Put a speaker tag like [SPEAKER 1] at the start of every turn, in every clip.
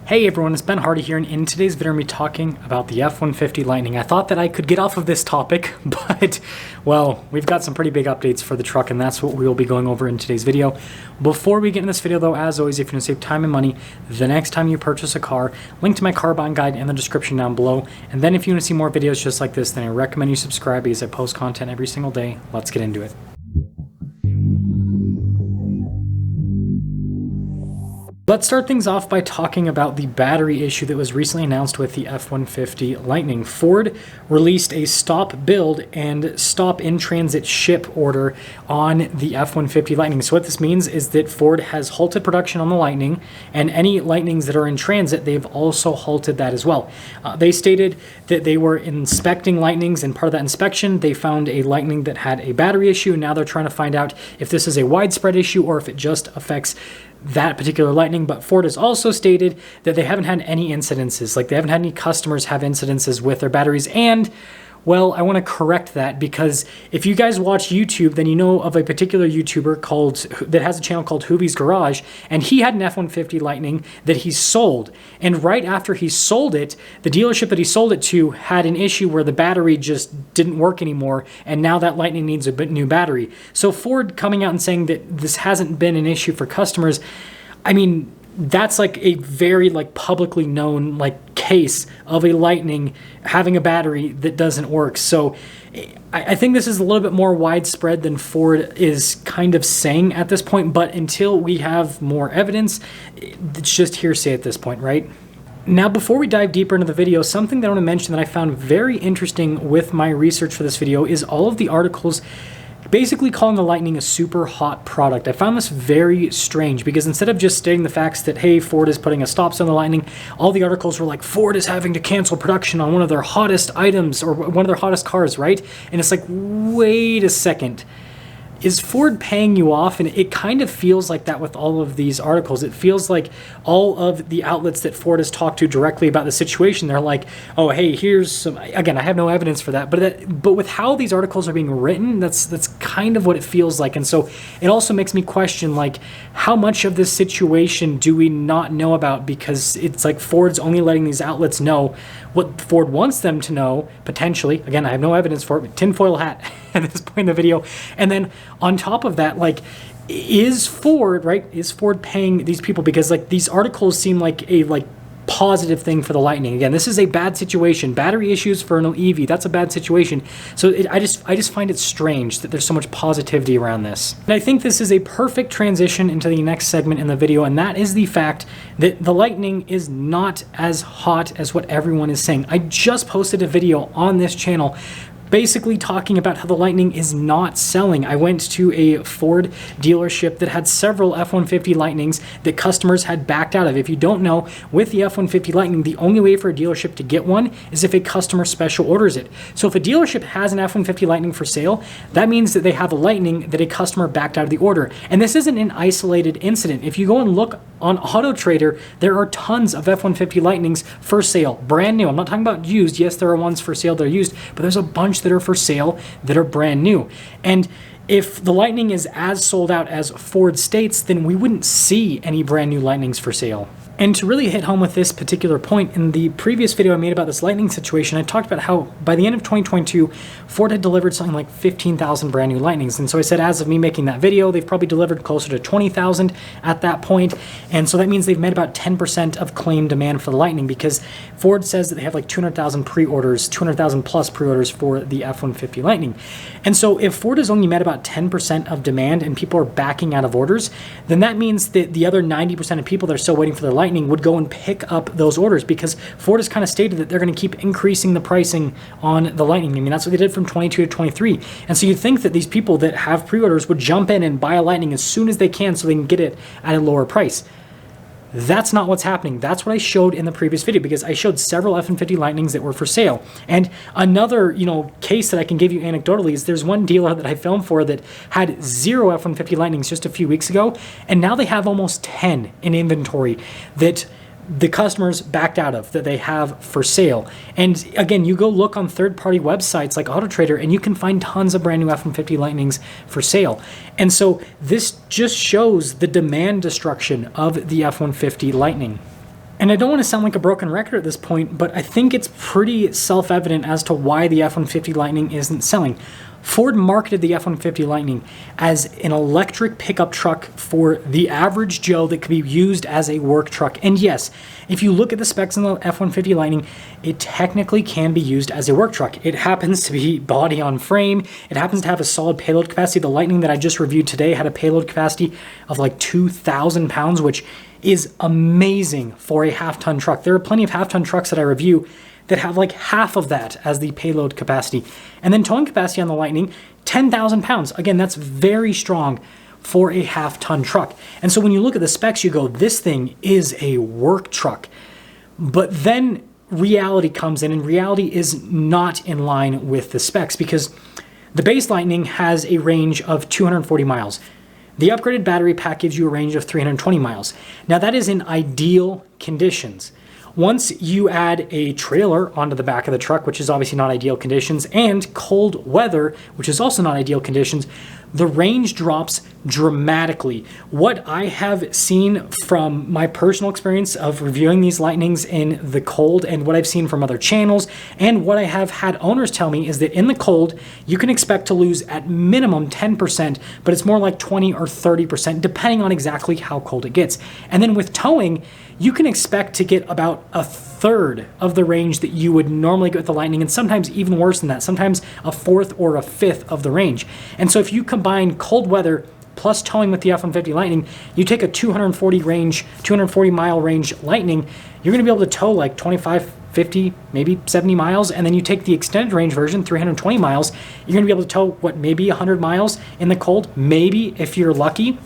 [SPEAKER 1] Hey everyone, it's Ben Hardy here, and in today's video I'm going to be talking about the F-150 Lightning. I thought that I could get off of this topic, but, well, we've got some pretty big updates for the truck, and that's what we will be going over in today's video. Before we get in this video, though, as always, if you want to save time and money the next time you purchase a car, link to my car buying guide in the description down below. And then if you want to see more videos just like this, then I recommend you subscribe because I post content every single day. Let's get into it. Let's start things off by talking about the battery issue that was recently announced with the F-150 Lightning. Ford released a stop build and stop in transit ship order on the F-150 Lightning. So what this means is that Ford has halted production on the Lightning, and any Lightnings that are in transit, they've also halted that as well. They stated that they were inspecting Lightnings, and part of that inspection, they found a Lightning that had a battery issue, and now they're trying to find out if this is a widespread issue or if it just affects that particular Lightning. But Ford has also stated that they haven't had any incidences, like they haven't had any customers have incidences with their batteries. And well, I want to correct that, because if you guys watch YouTube, then you know of a particular YouTuber that has a channel called Hoovy's Garage, and he had an F-150 Lightning that he sold. And right after he sold it, the dealership that he sold it to had an issue where the battery just didn't work anymore, and now that Lightning needs a new battery. So Ford coming out and saying that this hasn't been an issue for customers, I mean, that's like a very publicly known case of a Lightning having a battery that doesn't work. So I think this is a little bit more widespread than Ford is kind of saying at this point, but until we have more evidence, it's just hearsay at this point, right? Now, before we dive deeper into the video, something that I want to mention that I found very interesting with my research for this video is all of the articles basically calling the Lightning a super hot product. I found this very strange because instead of just stating the facts that, hey, Ford is putting a stop sign on the Lightning, all the articles were like, Ford is having to cancel production on one of their hottest items or one of their hottest cars, right? And it's like, wait a second. Is Ford paying you off? And it kind of feels like that with all of these articles. It feels like all of the outlets that Ford has talked to directly about the situation, they're like, oh, hey, here's some, again, I have no evidence for that, but with how these articles are being written, that's kind of what it feels like. And so it also makes me question, how much of this situation do we not know about? Because it's like Ford's only letting these outlets know what Ford wants them to know, potentially. Again, I have no evidence for it, but tinfoil hat at this point in the video. And then on top of that, is Ford paying these people? Because these articles seem like a positive thing for the Lightning. Again, this is a bad situation. Battery issues for an EV, that's a bad situation. So I just find it strange that there's so much positivity around this. And I think this is a perfect transition into the next segment in the video, and that is the fact that the Lightning is not as hot as what everyone is saying. I just posted a video on this channel basically talking about how the Lightning is not selling. I went to a Ford dealership that had several F-150 Lightnings that customers had backed out of. If you don't know, with the F-150 Lightning, the only way for a dealership to get one is if a customer special orders it. So if a dealership has an F-150 Lightning for sale, that means that they have a Lightning that a customer backed out of the order. And this isn't an isolated incident. If you go and look on Auto Trader, there are tons of F-150 Lightnings for sale, brand new. I'm not talking about used. Yes, there are ones for sale that are used, but there's a bunch that are for sale that are brand new. And if the Lightning is as sold out as Ford states, then we wouldn't see any brand new Lightnings for sale. And to really hit home with this particular point, in the previous video I made about this Lightning situation, I talked about how by the end of 2022, Ford had delivered something like 15,000 brand new Lightnings. And so I said, as of me making that video, they've probably delivered closer to 20,000 at that point. And so that means they've met about 10% of claimed demand for the Lightning, because Ford says that they have 200,000 pre-orders, 200,000 plus pre-orders for the F-150 Lightning. And so if Ford has only met about 10% of demand and people are backing out of orders, then that means that the other 90% of people that are still waiting for their Lightning would go and pick up those orders, because Ford has kind of stated that they're going to keep increasing the pricing on the Lightning. I mean, that's what they did from 22 to 23. And so you'd think that these people that have pre-orders would jump in and buy a Lightning as soon as they can so they can get it at a lower price. That's not what's happening. That's what I showed in the previous video, because I showed several F-150 Lightnings that were for sale. And another, case that I can give you anecdotally is there's one dealer that I filmed for that had 0 F-150 Lightnings just a few weeks ago, and now they have almost 10 in inventory that the customers backed out of, that they have for sale. And again, you go look on third-party websites like Auto Trader, and you can find tons of brand new F-150 Lightnings for sale. And so this just shows the demand destruction of the F-150 Lightning. And I don't want to sound like a broken record at this point, but I think it's pretty self-evident as to why the F-150 Lightning isn't selling. Ford marketed the F-150 Lightning as an electric pickup truck for the average Joe that could be used as a work truck. And yes, if you look at the specs on the F-150 Lightning, it technically can be used as a work truck. It happens to be body on frame. It happens to have a solid payload capacity. The Lightning that I just reviewed today had a payload capacity of like 2,000 pounds, which is amazing for a half-ton truck. There are plenty of half-ton trucks that I review that have like half of that as the payload capacity. And then towing capacity on the Lightning, 10,000 pounds. Again, that's very strong for a half-ton truck. And so when you look at the specs, you go, this thing is a work truck. But then reality comes in, and reality is not in line with the specs, because the base Lightning has a range of 240 miles. The upgraded battery pack gives you a range of 320 miles. Now that is in ideal conditions. Once you add a trailer onto the back of the truck, which is obviously not ideal conditions, and cold weather, which is also not ideal conditions, the range drops dramatically. What I have seen from my personal experience of reviewing these Lightnings in the cold, and what I've seen from other channels, and what I have had owners tell me, is that in the cold, you can expect to lose at minimum 10%, but it's more like 20 or 30%, depending on exactly how cold it gets. And then with towing, you can expect to get about a third of the range that you would normally get with the Lightning, and sometimes even worse than that, sometimes a fourth or a fifth of the range. And so if you combine cold weather plus towing with the F-150 Lightning, you take a 240 mile range Lightning, you're going to be able to tow like 25, 50, maybe 70 miles, and then you take the extended range version, 320 miles, you're going to be able to tow, what, maybe 100 miles in the cold, maybe if you're lucky.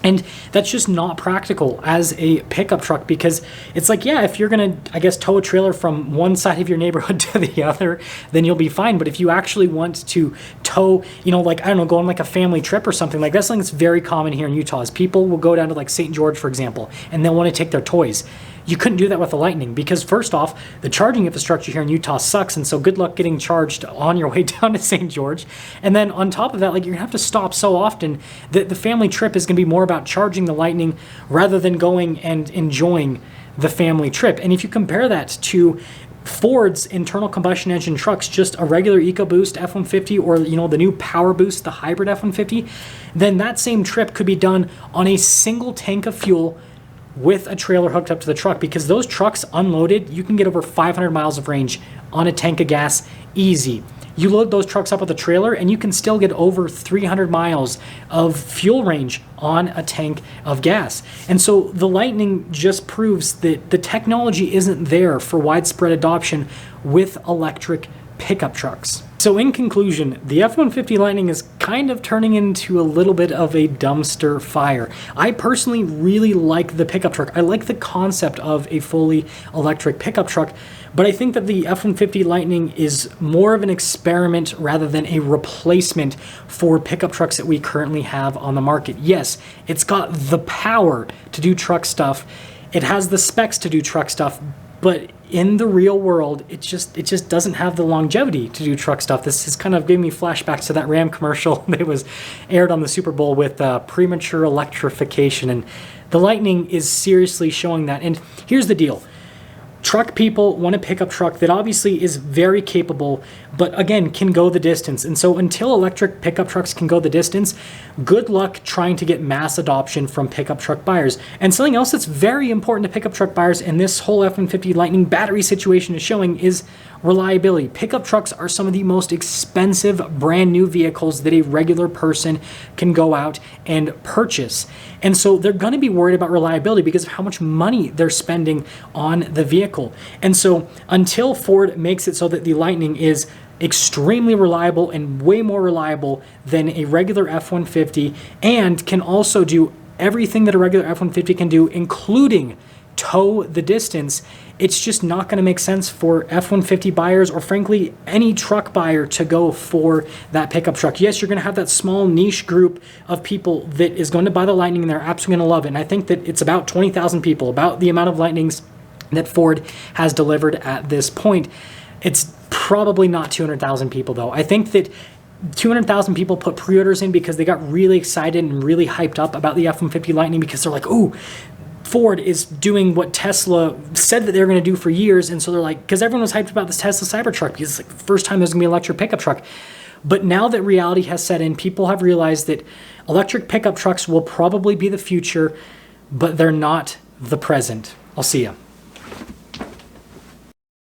[SPEAKER 1] And that's just not practical as a pickup truck, because it's like, yeah, if you're going to, I guess, tow a trailer from one side of your neighborhood to the other, then you'll be fine. But if you actually want to tow, you know, like, I don't know, go on like a family trip or something, like that's something that's very common here in Utah, is people will go down to like St. George, for example, and they'll want to take their toys. You couldn't do that with the Lightning, because first off, the charging infrastructure here in Utah sucks, and so good luck getting charged on your way down to St. George. And then on top of that, like, you're gonna have to stop so often that the family trip is gonna be more about charging the Lightning rather than going and enjoying the family trip. And if you compare that to Ford's internal combustion engine trucks, just a regular EcoBoost F-150, or, you know, the new Power Boost, the hybrid F-150, then that same trip could be done on a single tank of fuel with a trailer hooked up to the truck, because those trucks unloaded, you can get over 500 miles of range on a tank of gas easy. You load those trucks up with a trailer and you can still get over 300 miles of fuel range on a tank of gas. And so the Lightning just proves that the technology isn't there for widespread adoption with electric pickup trucks. So in conclusion, the F-150 Lightning is kind of turning into a little bit of a dumpster fire. I personally really like the pickup truck. I like the concept of a fully electric pickup truck, but I think that the F-150 Lightning is more of an experiment rather than a replacement for pickup trucks that we currently have on the market. Yes, it's got the power to do truck stuff. It has the specs to do truck stuff, but in the real world, it just doesn't have the longevity to do truck stuff. This is kind of giving me flashbacks to that Ram commercial that was aired on the Super Bowl with premature electrification, and the Lightning is seriously showing that. And here's the deal. Truck people want a pickup truck that obviously is very capable, but again, can go the distance. And so until electric pickup trucks can go the distance, good luck trying to get mass adoption from pickup truck buyers. And something else that's very important to pickup truck buyers, and this whole F-150 Lightning battery situation is showing, is reliability. Pickup trucks are some of the most expensive brand new vehicles that a regular person can go out and purchase. And so they're going to be worried about reliability because of how much money they're spending on the vehicle. And so until Ford makes it so that the Lightning is extremely reliable and way more reliable than a regular F-150, and can also do everything that a regular F-150 can do, including tow the distance, it's just not going to make sense for F-150 buyers, or frankly any truck buyer, to go for that pickup truck. Yes, you're going to have that small niche group of people that is going to buy the Lightning and they're absolutely going to love it. And I think that it's about 20,000 people, about the amount of Lightnings that Ford has delivered at this point. It's probably not 200,000 people though. I think that 200,000 people put pre-orders in because they got really excited and really hyped up about the F-150 Lightning, because they're like, ooh, Ford is doing what Tesla said that they were going to do for years. And so they're like, because everyone was hyped about this Tesla Cybertruck because it's like the first time there's going to be an electric pickup truck. But now that reality has set in, people have realized that electric pickup trucks will probably be the future, but they're not the present. I'll see ya.